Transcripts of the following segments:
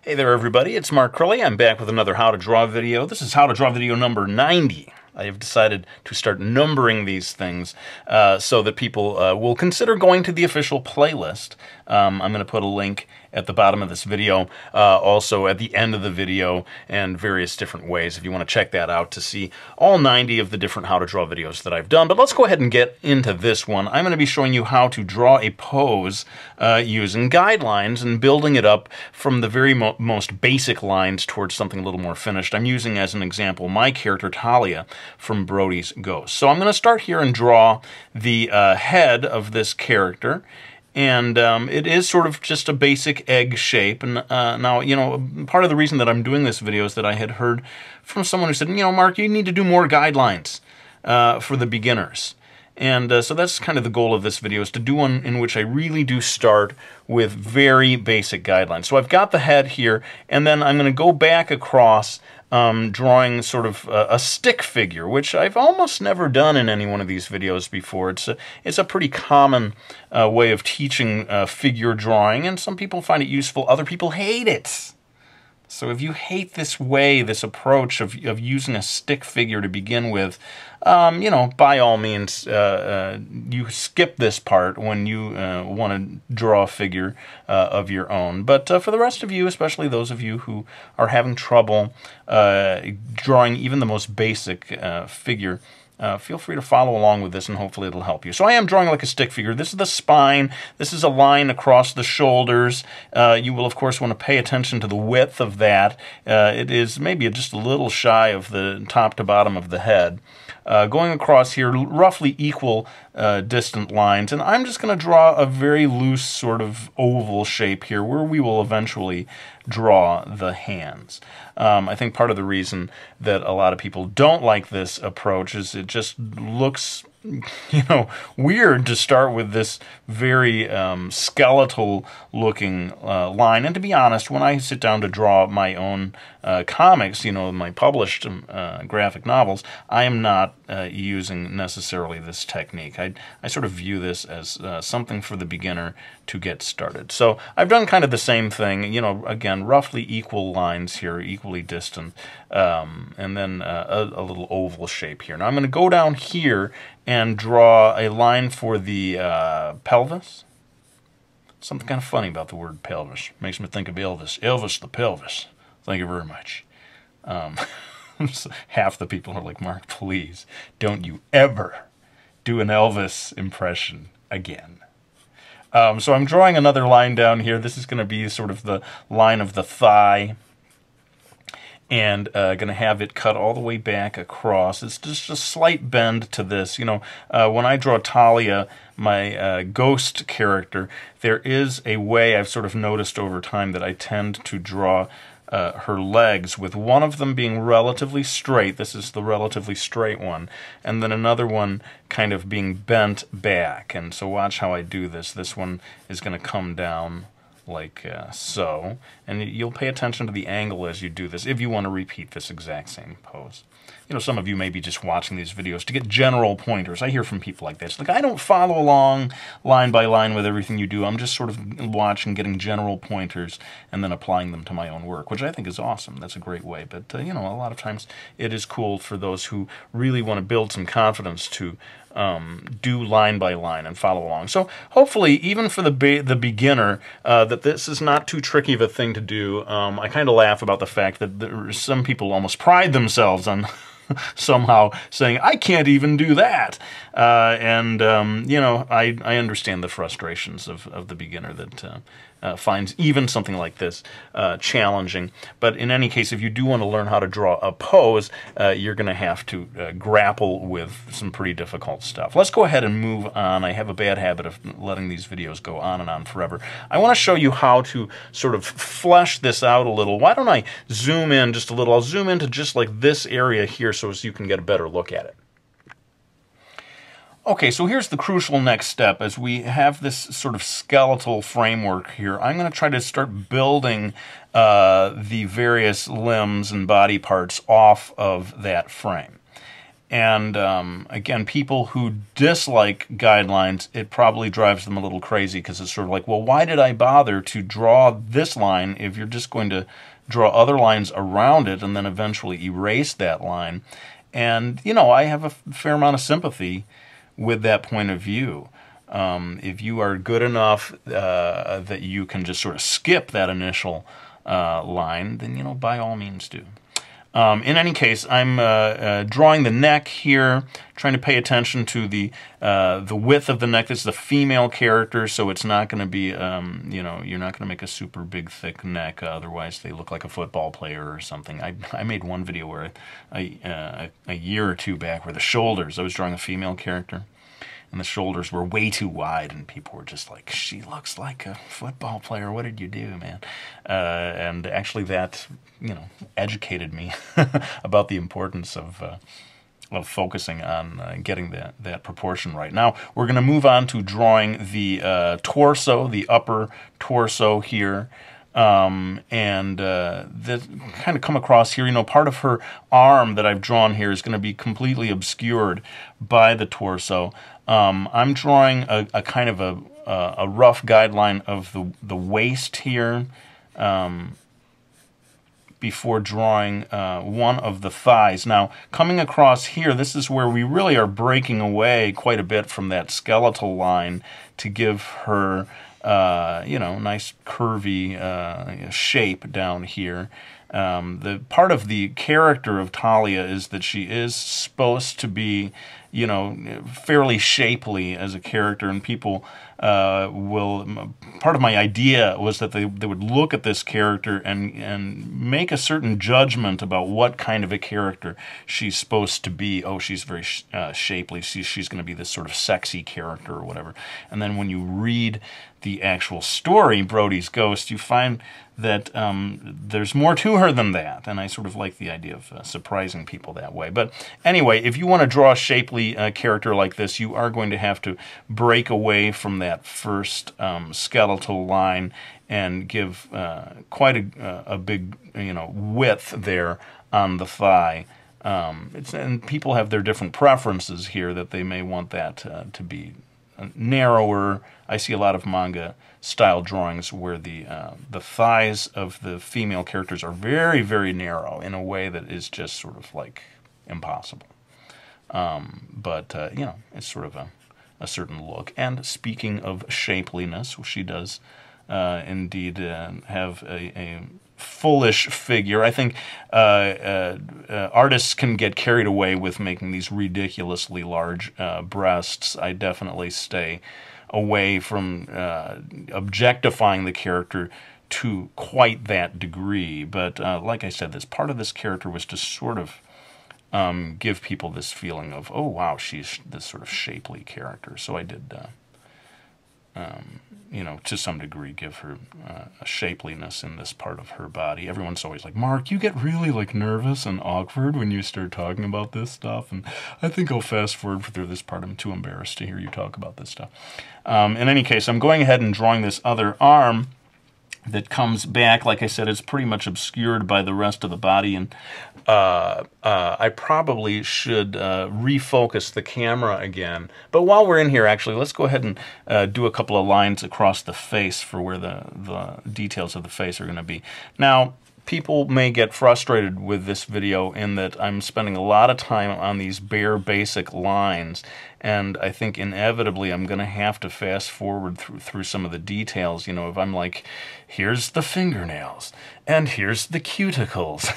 Hey there everybody, it's Mark Curley. I'm back with another How to Draw video. This is How to Draw video number 90. I have decided to start numbering these things so that people will consider going to the official playlist. I'm going to put a link at the bottom of this video, also at the end of the video, and various different ways if you want to check that out to see all 90 of the different How to Draw videos that I've done. But let's go ahead and get into this one. I'm going to be showing you how to draw a pose using guidelines and building it up from the very most basic lines towards something a little more finished. I'm using as an example my character Talia from Brody's Ghost. So I'm going to start here and draw the head of this character. And it is sort of just a basic egg shape. And now, you know, part of the reason that I'm doing this video is that I had heard from someone who said, you know, Mark, you need to do more guidelines for the beginners. And so that's kind of the goal of this video, is to do one in which I really do start with very basic guidelines. So I've got the head here, and then I'm going to go back across drawing sort of a stick figure, which I've almost never done in any one of these videos before. It's a pretty common way of teaching figure drawing, and some people find it useful, other people hate it. So if you hate this way, this approach of using a stick figure to begin with, you know, by all means, you skip this part when you want to draw a figure of your own. But for the rest of you, especially those of you who are having trouble drawing even the most basic figure, feel free to follow along with this, and hopefully it'll help you. So I am drawing like a stick figure. This is the spine. This is a line across the shoulders. You will, of course, want to pay attention to the width of that. It is maybe just a little shy of the top to bottom of the head. Going across here, roughly equal distant lines, and I'm just going to draw a very loose sort of oval shape here where we will eventually draw the hands. I think part of the reason that a lot of people don't like this approach is it just looks, you know, weird to start with this very skeletal looking line. And to be honest, when I sit down to draw my own comics, you know, my published graphic novels, I am not using necessarily this technique. I sort of view this as something for the beginner to get started. So I've done kind of the same thing, you know, again, roughly equal lines here, equally distant, and then a little oval shape here. Now I'm going to go down here and draw a line for the pelvis. Something kind of funny about the word pelvis. Makes me think of Elvis. Elvis the pelvis. Thank you very much. Half the people are like, Mark, please, don't you ever do an Elvis impression again. So I'm drawing another line down here. This is going to be sort of the line of the thigh, and going to have it cut all the way back across. It's just a slight bend to this. You know, when I draw Talia, my ghost character, there is a way I've sort of noticed over time that I tend to draw her legs, with one of them being relatively straight. This is the relatively straight one, and then another one kind of being bent back. And so watch how I do this. This one is going to come down like so, and you'll pay attention to the angle as you do this if you want to repeat this exact same pose. You know, some of you may be just watching these videos to get general pointers. I hear from people like this. Like, I don't follow along line by line with everything you do. I'm just sort of watching, getting general pointers, and then applying them to my own work, which I think is awesome. That's a great way. But, you know, a lot of times it is cool for those who really want to build some confidence to do line by line and follow along. So hopefully, even for the beginner, that this is not too tricky of a thing to do. I kind of laugh about the fact that some people almost pride themselves on somehow saying, I can't even do that. You know, I understand the frustrations of the beginner that finds even something like this challenging. But in any case, if you do want to learn how to draw a pose, you're going to have to grapple with some pretty difficult stuff. Let's go ahead and move on. I have a bad habit of letting these videos go on and on forever. I want to show you how to sort of flesh this out a little. Why don't I zoom in just a little? I'll zoom into just like this area here so as you can get a better look at it. Okay, so here's the crucial next step. As we have this sort of skeletal framework here, I'm going to try to start building the various limbs and body parts off of that frame. And again, people who dislike guidelines, it probably drives them a little crazy because it's sort of like, well, why did I bother to draw this line if you're just going to draw other lines around it and then eventually erase that line? And, you know, I have a fair amount of sympathy with that point of view. If you are good enough that you can just sort of skip that initial line, then, you know, by all means do. In any case, I'm drawing the neck here, trying to pay attention to the width of the neck. This is a female character, so it's not going to be, you know, you're not going to make a super big, thick neck. Otherwise, they look like a football player or something. I made one video where a year or two back where the shoulders, I was drawing a female character, and the shoulders were way too wide, and people were just like, she looks like a football player. What did you do, man? And actually that, you know, educated me about the importance of focusing on getting that proportion right. Now, we're going to move on to drawing the torso, the upper torso here. That kind of come across here, you know, part of her arm that I've drawn here is going to be completely obscured by the torso. I'm drawing a kind of a rough guideline of the waist here before drawing one of the thighs. Now, coming across here, this is where we really are breaking away quite a bit from that skeletal line to give her you know, nice curvy shape down here. The part of the character of Talia is that she is supposed to be, you know, fairly shapely as a character, and people part of my idea was that they would look at this character and make a certain judgment about what kind of a character she's supposed to be. Oh, she's very shapely. She's going to be this sort of sexy character or whatever. And then when you read the actual story, Brody's Ghost, you find that there's more to her than that, and I sort of like the idea of surprising people that way. But anyway, if you want to draw a shapely character like this, you are going to have to break away from that first skeletal line and give quite a big, you know, width there on the thigh. And people have their different preferences here, that they may want that to be narrower. I see a lot of manga style drawings where the thighs of the female characters are very, very narrow in a way that is just sort of like impossible. But you know, it's sort of a certain look. And speaking of shapeliness, she does indeed have a foolish figure. I think artists can get carried away with making these ridiculously large breasts. I definitely stay away from objectifying the character to quite that degree. But like I said, this part of this character was to sort of give people this feeling of, oh wow, she's this sort of shapely character. So I did you know, to some degree give her a shapeliness in this part of her body. Everyone's always like, Mark, you get really like nervous and awkward when you start talking about this stuff, and I think I'll fast forward through this part. I'm too embarrassed to hear you talk about this stuff. In any case, I'm going ahead and drawing this other arm that comes back. Like I said, it's pretty much obscured by the rest of the body, and I probably should refocus the camera again. But while we're in here, actually, let's go ahead and do a couple of lines across the face for where the details of the face are going to be. Now, people may get frustrated with this video in that I'm spending a lot of time on these bare basic lines, and I think inevitably I'm going to have to fast forward through some of the details. You know, if I'm like, here's the fingernails, and here's the cuticles,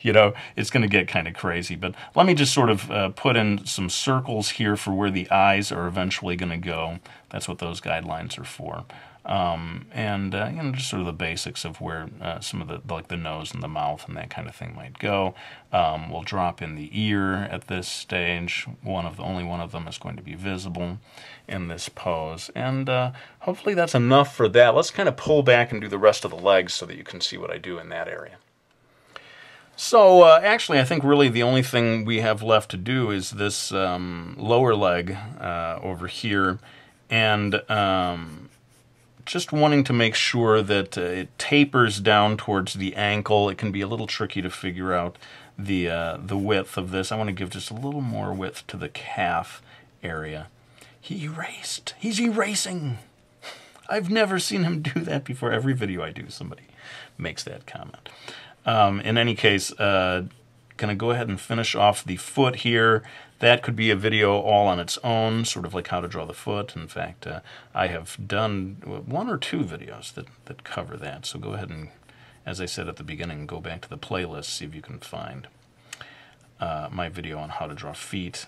you know, it's going to get kind of crazy. But let me just sort of put in some circles here for where the eyes are eventually going to go. That's what those guidelines are for. And you know, just sort of the basics of where some of the, like the nose and the mouth and that kind of thing might go. We'll drop in the ear at this stage. Only one of them is going to be visible in this pose, and hopefully that's enough for that. Let's kind of pull back and do the rest of the legs so that you can see what I do in that area. So actually, I think really the only thing we have left to do is this lower leg over here, and just wanting to make sure that it tapers down towards the ankle. It can be a little tricky to figure out the width of this. I want to give just a little more width to the calf area. He erased. He's erasing. I've never seen him do that before. Every video I do, somebody makes that comment. In any case, gonna go ahead and finish off the foot here. That could be a video all on its own, sort of like how to draw the foot. In fact, I have done 1 or 2 videos that cover that. So go ahead and, as I said at the beginning, go back to the playlist, see if you can find my video on how to draw feet.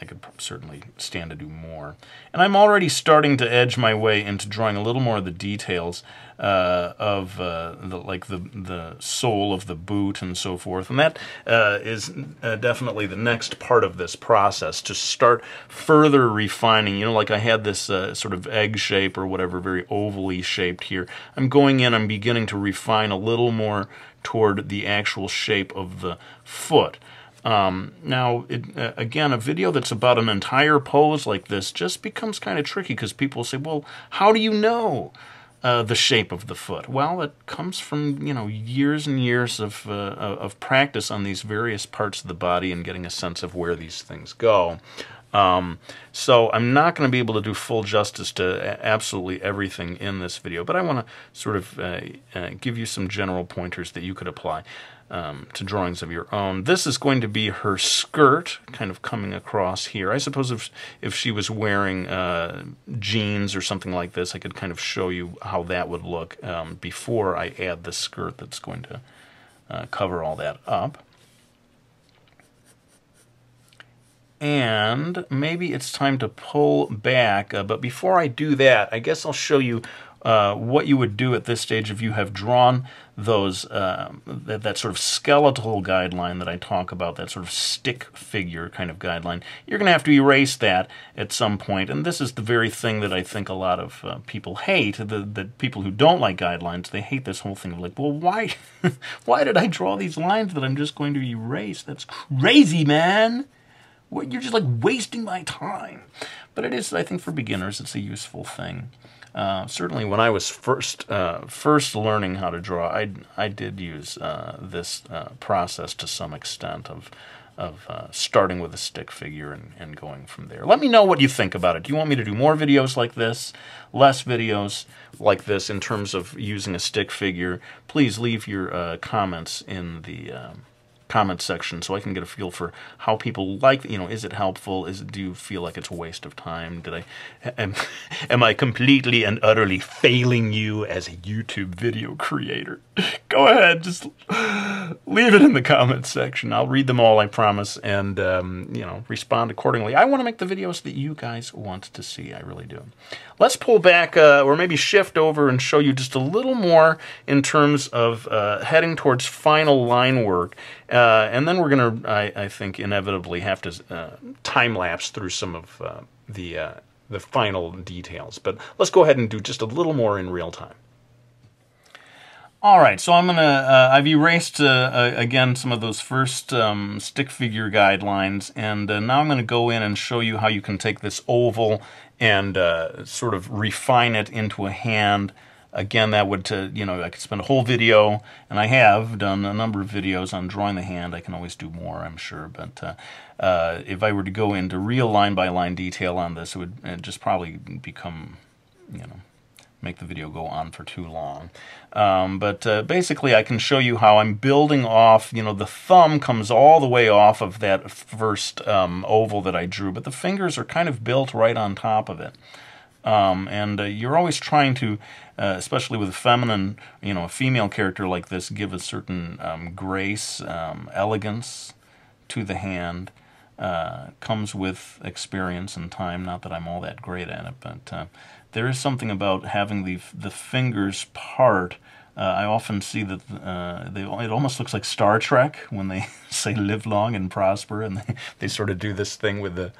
I could certainly stand to do more. And I'm already starting to edge my way into drawing a little more of the details of the sole of the boot and so forth. And that is definitely the next part of this process, to start further refining. You know, like I had this sort of egg shape or whatever, very ovally shaped here. I'm going in, I'm beginning to refine a little more toward the actual shape of the foot. Now, again, a video that's about an entire pose like this just becomes kind of tricky, because people say, well, how do you know the shape of the foot? Well, it comes from, you know, years and years of practice on these various parts of the body and getting a sense of where these things go. So I'm not going to be able to do full justice to absolutely everything in this video, but I want to sort of give you some general pointers that you could apply to drawings of your own. This is going to be her skirt, kind of coming across here. I suppose if she was wearing jeans or something like this, I could kind of show you how that would look before I add the skirt that's going to cover all that up. And maybe it's time to pull back, but before I do that, I guess I'll show you what you would do at this stage if you have drawn those that sort of skeletal guideline that I talk about, that sort of stick figure kind of guideline. You're going to have to erase that at some point, and this is the very thing that I think a lot of people hate. The people who don't like guidelines, they hate this whole thing of like, well, why, why did I draw these lines that I'm just going to erase? That's crazy, man. You're just like wasting my time. But it is, I think, for beginners, it's a useful thing. Certainly, when I was first learning how to draw, I did use this process to some extent of starting with a stick figure and going from there. Let me know what you think about it. Do you want me to do more videos like this, less videos like this in terms of using a stick figure? Please leave your comments in the comment section so I can get a feel for how people like, you know, is it helpful? Do you feel like it's a waste of time? Am I completely and utterly failing you as a YouTube video creator? Go ahead, just leave it in the comment section. I'll read them all, I promise, and you know, respond accordingly. I want to make the videos that you guys want to see. I really do. Let's pull back, or maybe shift over and show you just a little more in terms of heading towards final line work. And then we're going to, I think, inevitably have to time-lapse through some of the final details. But let's go ahead and do just a little more in real time. All right, so I'm going to, I've erased, again, some of those first stick figure guidelines, and now I'm going to go in and show you how you can take this oval and sort of refine it into a hand. Again, that would, you know, I could spend a whole video, and I have done a number of videos on drawing the hand. I can always do more, I'm sure, but if I were to go into real line-by-line detail on this, it would just probably become, you know, make the video go on for too long. But basically, I can show you how I'm building off, you know, the thumb comes all the way off of that first oval that I drew, but the fingers are kind of built right on top of it. And you're always trying to, especially with a feminine, you know, a female character like this, give a certain grace, elegance to the hand. Comes with experience and time. Not that I'm all that great at it, but there is something about having the fingers part. I often see that it almost looks like Star Trek when they say "live long and prosper," and they sort of do this thing with the.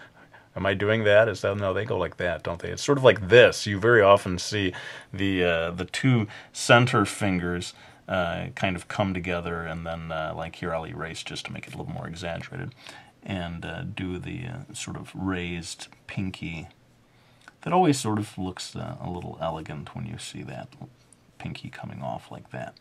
Am I doing that? Is that no? They go like that, don't they? It's sort of like this. You very often see the two center fingers kind of come together, and then like here, I'll erase just to make it a little more exaggerated, and do the sort of raised pinky. That always sort of looks a little elegant when you see that pinky coming off like that.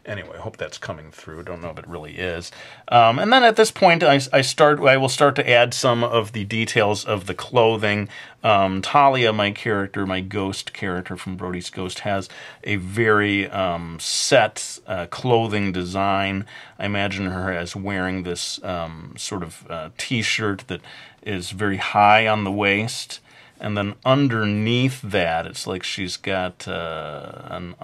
Anyway, I hope that's coming through. Don't know if it really is. And then at this point, I will start to add some of the details of the clothing. Talia, my character, my ghost character from Brody's Ghost, has a very set clothing design. I imagine her as wearing this sort of t-shirt that is very high on the waist. And then underneath that, it's like she's got an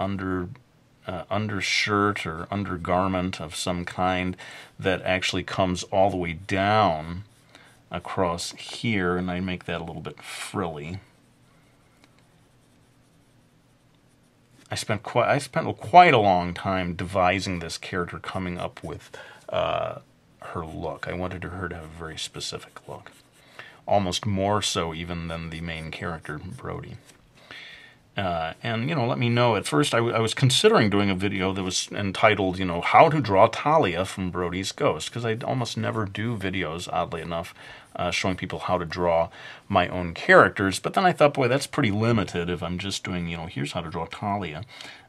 undershirt or undergarment of some kind that actually comes all the way down across here, and I make that a little bit frilly. I spent quite a long time devising this character, coming up with her look. I wanted her to have a very specific look, almost more so even than the main character, Brody. And, you know, let me know. At first, I was considering doing a video that was entitled, you know, How to Draw Talia from Brody's Ghost, because I almost never do videos, oddly enough, showing people how to draw my own characters. But then I thought, boy, that's pretty limited if I'm just doing, you know, here's how to draw Talia.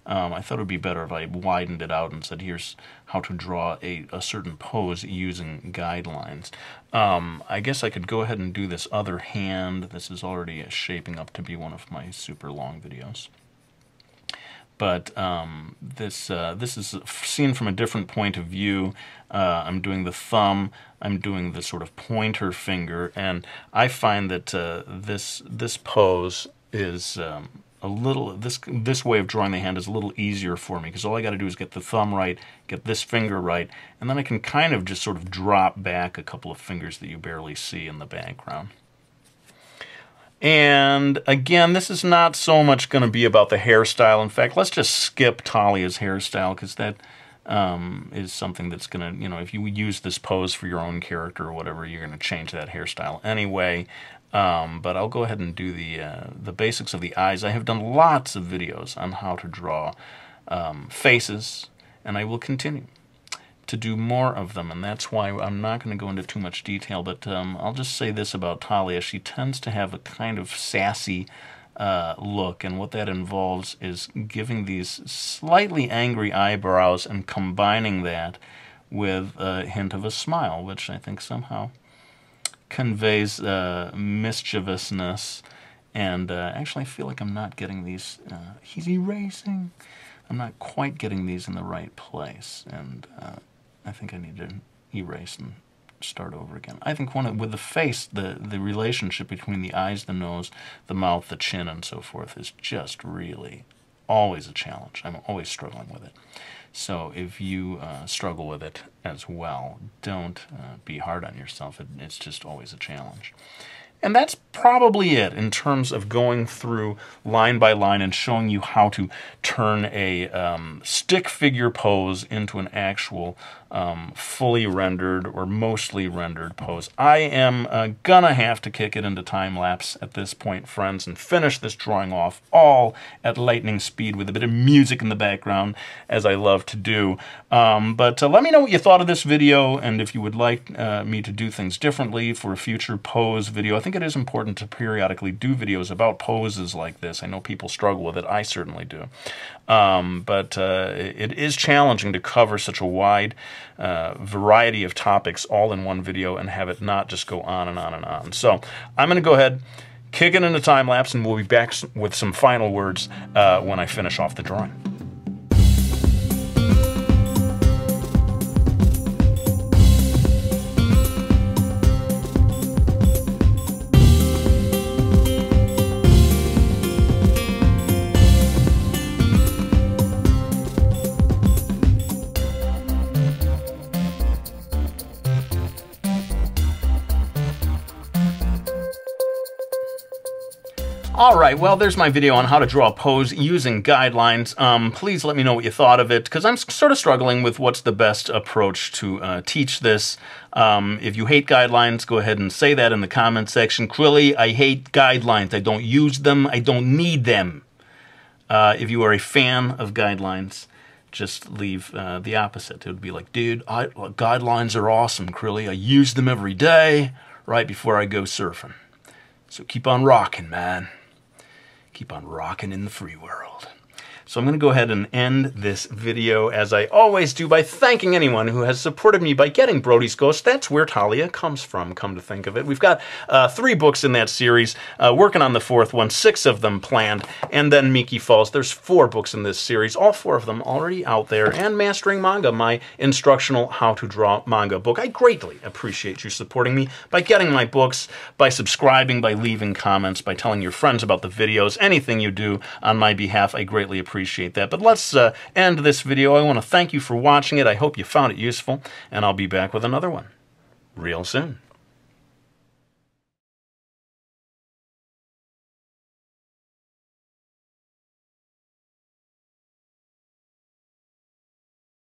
I thought it would be better if I widened it out and said, here's how to draw a certain pose using guidelines. I guess I could go ahead and do this other hand. This is already shaping up to be one of my super long videos. But this is seen from a different point of view. I'm doing the thumb, I'm doing the sort of pointer finger, and I find that this pose is a little, this way of drawing the hand is a little easier for me, because all I got to do is get the thumb right, get this finger right, and then I can kind of just sort of drop back a couple of fingers that you barely see in the background. And again, this is not so much going to be about the hairstyle. In fact, let's just skip Talia's hairstyle, because that is something that's going to, you know, if you use this pose for your own character or whatever, you're going to change that hairstyle anyway. But I'll go ahead and do the basics of the eyes. I have done lots of videos on how to draw faces, and I will continue to do more of them, and that's why I'm not going to go into too much detail, but I'll just say this about Talia. She tends to have a kind of sassy look, and what that involves is giving these slightly angry eyebrows and combining that with a hint of a smile, which I think somehow conveys mischievousness. And actually, I feel like I'm not getting these. He's erasing. I'm not quite getting these in the right place, and I think I need to erase and start over again. I think with the face, the relationship between the eyes, the nose, the mouth, the chin, and so forth is just really always a challenge. I'm always struggling with it. So if you struggle with it as well, don't be hard on yourself. It's just always a challenge. And that's probably it in terms of going through line by line and showing you how to turn a stick figure pose into an actual fully rendered or mostly rendered pose. I am gonna have to kick it into time-lapse at this point, friends, and finish this drawing off all at lightning speed with a bit of music in the background, as I love to do. But let me know what you thought of this video, and if you would like me to do things differently for a future pose video. I think it is important to periodically do videos about poses like this. I know people struggle with it. I certainly do. But it is challenging to cover such a wide variety of topics all in one video and have it not just go on and on and on. So I'm going to go ahead, kick it into time-lapse, and we'll be back with some final words when I finish off the drawing. Alright, well, there's my video on how to draw a pose using guidelines. Please let me know what you thought of it, because I'm sort of struggling with what's the best approach to teach this. If you hate guidelines, go ahead and say that in the comment section. Crilly, I hate guidelines. I don't use them. I don't need them. If you are a fan of guidelines, just leave the opposite. It would be like, dude, guidelines are awesome, Crilly. I use them every day right before I go surfing. So keep on rocking, man. Keep on rocking in the free world. So I'm going to go ahead and end this video, as I always do, by thanking anyone who has supported me by getting Brody's Ghost. That's where Talia comes from, come to think of it. We've got 3 books in that series, working on the 4th one, 6 of them planned, and then Miki Falls. There's 4 books in this series, all 4 of them already out there, and Mastering Manga, my instructional how to draw manga book. I greatly appreciate you supporting me by getting my books, by subscribing, by leaving comments, by telling your friends about the videos. Anything you do on my behalf, I greatly appreciate that. But let's end this video. I want to thank you for watching it. I hope you found it useful, and I'll be back with another one real soon.